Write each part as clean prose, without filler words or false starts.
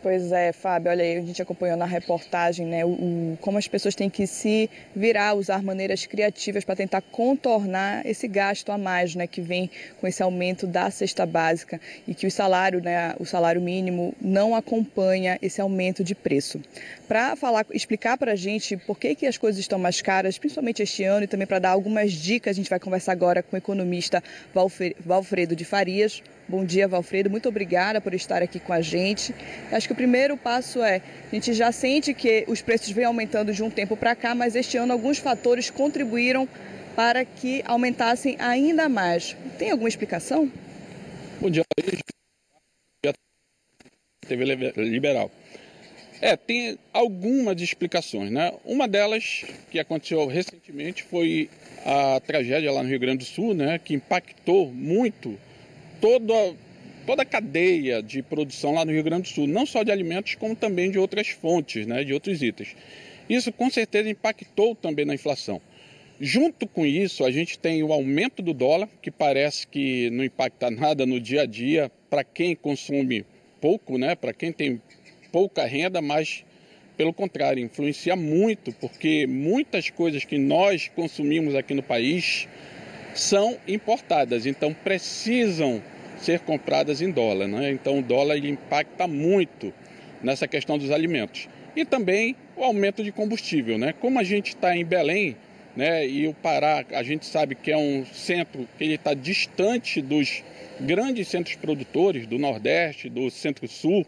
Pois é, Fábio, olha aí, a gente acompanhou na reportagem, né, como as pessoas têm que se virar, usar maneiras criativas para tentar contornar esse gasto a mais, né, que vem com esse aumento da cesta básica e que o salário, né, o salário mínimo não acompanha esse aumento de preço. Para explicar para a gente por que as coisas estão mais caras, principalmente este ano, e também para dar algumas dicas, a gente vai conversar agora com o economista Valfredo de Farias. Bom dia, Valfredo. Muito obrigada por estar aqui com a gente. Acho que o primeiro passo a gente já sente que os preços vêm aumentando de um tempo para cá, mas este ano alguns fatores contribuíram para que aumentassem ainda mais. Tem alguma explicação? Bom dia, TV Liberal. Tem algumas explicações, né? Uma delas, que aconteceu recentemente, foi a tragédia lá no Rio Grande do Sul, né? Que impactou muito toda a cadeia de produção lá no Rio Grande do Sul, não só de alimentos, como também de outras fontes, né, de outros itens. Isso com certeza impactou também na inflação. Junto com isso, a gente tem o aumento do dólar, que parece que não impacta nada no dia a dia para quem consome pouco, né, para quem tem pouca renda, mas pelo contrário, influencia muito, porque muitas coisas que nós consumimos aqui no país são importadas, então precisam ser compradas em dólar, né? Então o dólar ele impacta muito nessa questão dos alimentos. E também o aumento de combustível, né? Como a gente está em Belém, né, e o Pará, a gente sabe que é um centro que ele está distante dos grandes centros produtores do Nordeste, do Centro-Sul,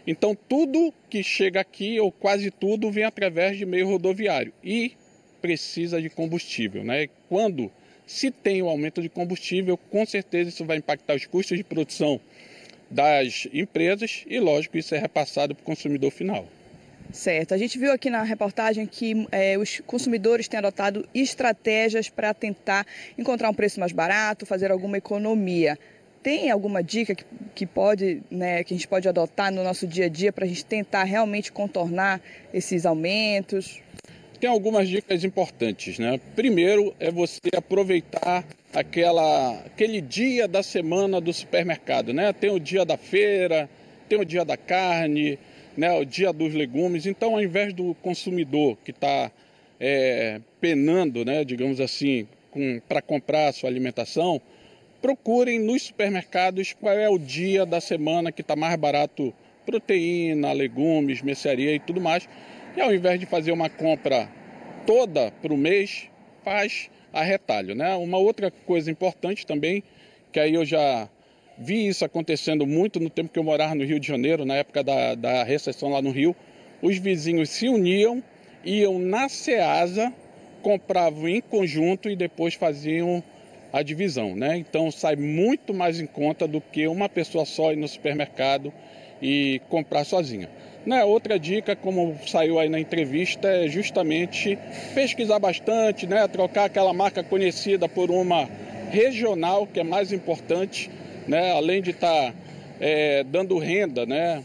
então tudo que chega aqui, ou quase tudo, vem através de meio rodoviário e precisa de combustível, né? Quando se tem o aumento de combustível, com certeza isso vai impactar os custos de produção das empresas e, lógico, isso é repassado para o consumidor final. Certo. A gente viu aqui na reportagem que os consumidores têm adotado estratégias para tentar encontrar um preço mais barato, fazer alguma economia. Tem alguma dica que pode, né, que a gente pode adotar no nosso dia a dia para a gente tentar realmente contornar esses aumentos? Tem algumas dicas importantes, né? Primeiro é você aproveitar aquele dia da semana do supermercado, né? Tem o dia da feira, tem o dia da carne, né? O dia dos legumes. Então, ao invés do consumidor que está penando, né, digamos assim, para comprar a sua alimentação, procurem nos supermercados qual é o dia da semana que está mais barato proteína, legumes, mercearia e tudo mais. E ao invés de fazer uma compra toda para o mês, faz a retalho, né? Uma outra coisa importante também, que aí eu já vi isso acontecendo muito no tempo que eu morava no Rio de Janeiro, na época da recessão lá no Rio, os vizinhos se uniam, iam na Ceasa, compravam em conjunto e depois faziam a divisão, né? Então sai muito mais em conta do que uma pessoa só ir no supermercado e comprar sozinha. Né? Outra dica, como saiu aí na entrevista, é justamente pesquisar bastante, né? Trocar aquela marca conhecida por uma regional, que é mais importante, né? Além de estar dando renda, né?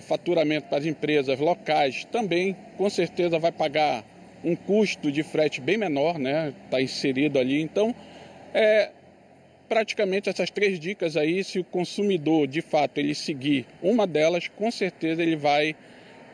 Faturamento para as empresas locais, também com certeza vai pagar um custo de frete bem menor, né? Está inserido ali. Então, praticamente essas 3 dicas aí, se o consumidor de fato ele seguir uma delas, com certeza ele vai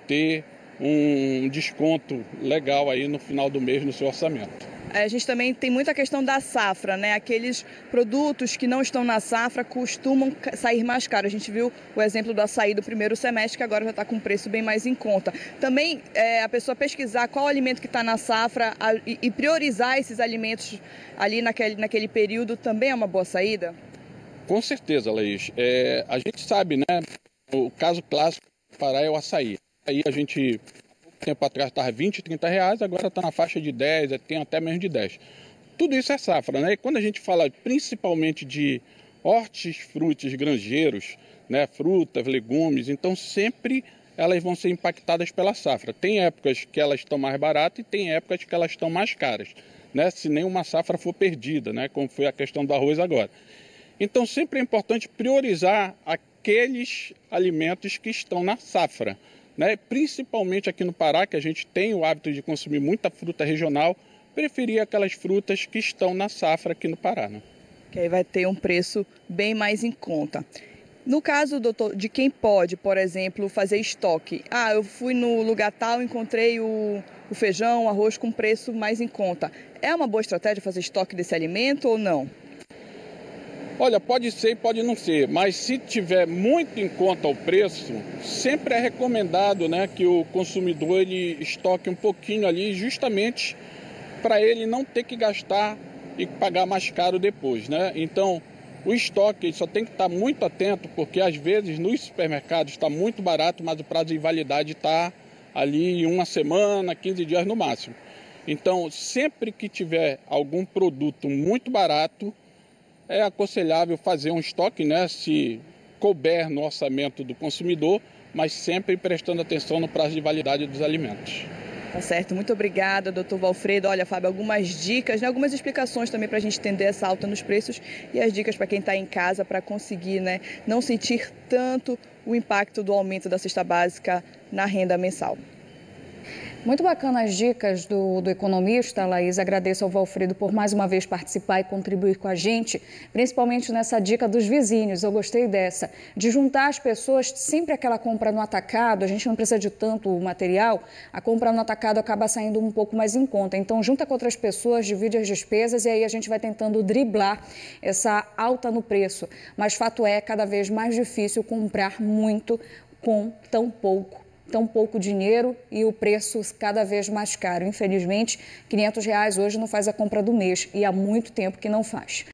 ter um desconto legal aí no final do mês no seu orçamento. A gente também tem muita questão da safra, né? Aqueles produtos que não estão na safra costumam sair mais caros. A gente viu o exemplo do açaí do primeiro semestre, que agora já está com um preço bem mais em conta. Também a pessoa pesquisar qual alimento que está na safra e priorizar esses alimentos ali naquele período também é uma boa saída? Com certeza, Laís. A gente sabe, né? O caso clássico do Pará é o açaí. Aí a gente tempo atrás estava 20, 30 reais, agora está na faixa de 10, tem até menos de 10. Tudo isso é safra, né? E quando a gente fala principalmente de hortifrutis granjeiros, né? Frutas, legumes, então sempre elas vão ser impactadas pela safra. Tem épocas que elas estão mais baratas e tem épocas que elas estão mais caras, né? Se nenhuma safra for perdida, né? Como foi a questão do arroz agora. Então sempre é importante priorizar aqueles alimentos que estão na safra, né? Principalmente aqui no Pará, que a gente tem o hábito de consumir muita fruta regional, preferir aquelas frutas que estão na safra aqui no Pará, né? Que aí vai ter um preço bem mais em conta. No caso, doutor, de quem pode, por exemplo, fazer estoque. Eu fui no lugar tal, encontrei o feijão, o arroz com preço mais em conta. É uma boa estratégia fazer estoque desse alimento ou não? Olha, pode ser e pode não ser, mas se tiver muito em conta o preço, sempre é recomendado, né, que o consumidor ele estoque um pouquinho ali, justamente para ele não ter que gastar e pagar mais caro depois, né? Então, o estoque só tem que estar muito atento, porque às vezes nos supermercados está muito barato, mas o prazo de validade está ali em 1 semana, 15 dias no máximo. Então, sempre que tiver algum produto muito barato, é aconselhável fazer um estoque, né? Se couber no orçamento do consumidor, mas sempre prestando atenção no prazo de validade dos alimentos. Tá certo, muito obrigada, doutor Valfredo. Olha, Fábio, algumas dicas, né, algumas explicações também para a gente entender essa alta nos preços e as dicas para quem está em casa para conseguir, né, não sentir tanto o impacto do aumento da cesta básica na renda mensal. Muito bacana as dicas do economista, Laís. Agradeço ao Valfredo por mais uma vez participar e contribuir com a gente, principalmente nessa dica dos vizinhos. Eu gostei dessa, de juntar as pessoas, sempre aquela compra no atacado, a gente não precisa de tanto material, a compra no atacado acaba saindo um pouco mais em conta. Então, junta com outras pessoas, divide as despesas e aí a gente vai tentando driblar essa alta no preço. Mas fato é, cada vez mais difícil comprar muito com tão pouco dinheiro e o preço cada vez mais caro. Infelizmente, R$ 500 hoje não faz a compra do mês e há muito tempo que não faz.